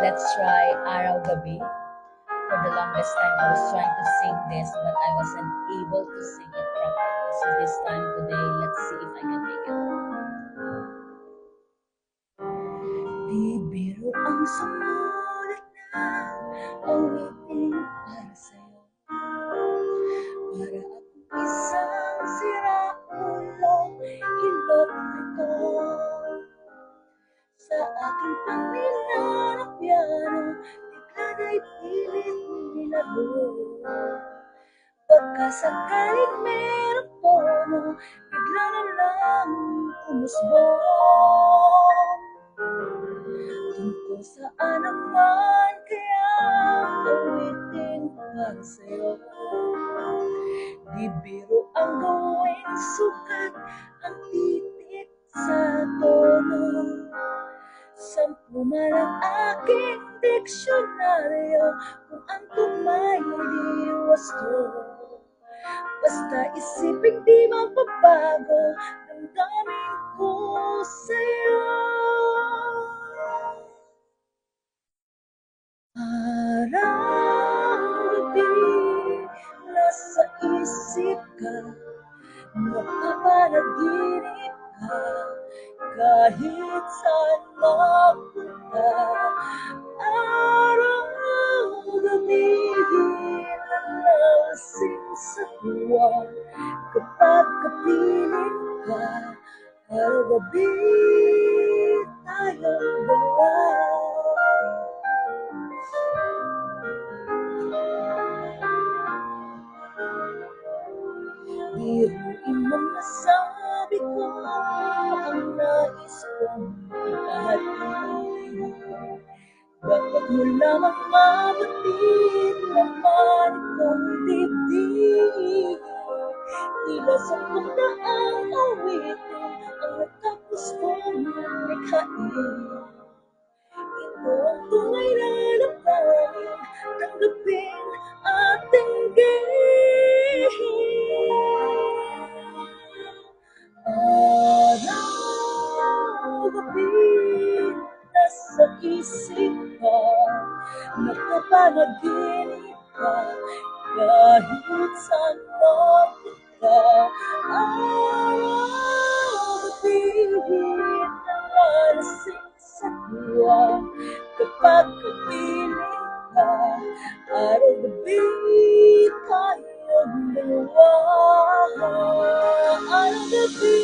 let's try Araw Gabi. For the longest time, I was trying to sing this, but I wasn't able to sing it properly. So this time today, let's see if I can make it. Di biro ang sumulat na awitin para sa'yo. Para akong isang siraulo, hilot nito. Sa aking pangnilan ng piano, bigla na'y pilit nilago. Pagkasakaling merong tono, bigla na lang umusbong. Tungkol saan naman kaya awitin para sa'yo? Di biro ang gawing sukat, ang titik sa tono. 10 man ang aking diksyonaryo, kung ang tugma'y di wasto. Basta isipin di magbabago, damdamin ko sa'yo. Araw-gabi, nasa isip ka, napapanaginip ka, kahit saan mapunta. Araw-gabi, nalasing sa tuwa, kapag kapiling ka. Araw-gabi, tayong dalawa. Iruin mong nasabi ko ang nais kong ipahayag. Dapat mo lamang mabatid naman itong dibdib. Tila 10 awitin ang natapos kong likhain. Ito ang tunay na damdamin, tanggapin at tinggin. Araw-gabi, nasa isip ka, nakapanaginip ka, kahit saan mapunta. Araw-gabi, nalasing sa tuwa, kapag kapiling ka. Araw-gabi, tayong dalawa. Araw-gabi,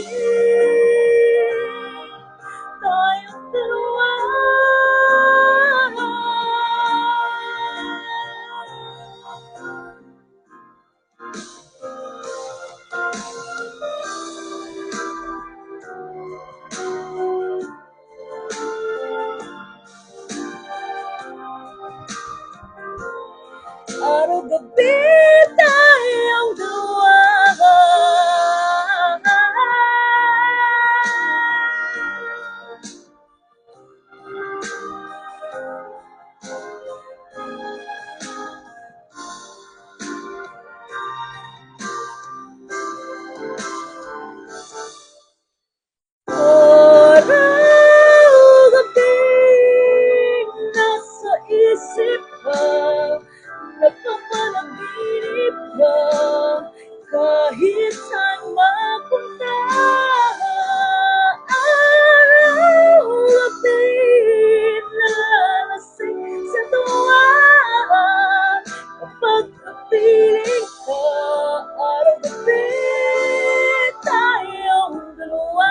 tayong dalawa. Araw-gabi, tayong dalawa. Araw-gabi, nasa isip ka, napapanaginip ka, kahit saan mapunta. Araw-gabi, nalasing sa tuwa, kapag kapiling ka. Araw-gabi, tayong dalawa.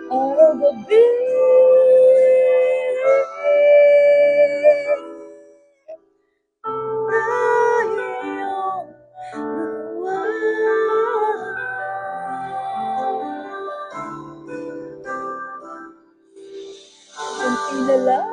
Araw-gabi, tayong dalawa. Kunti na lang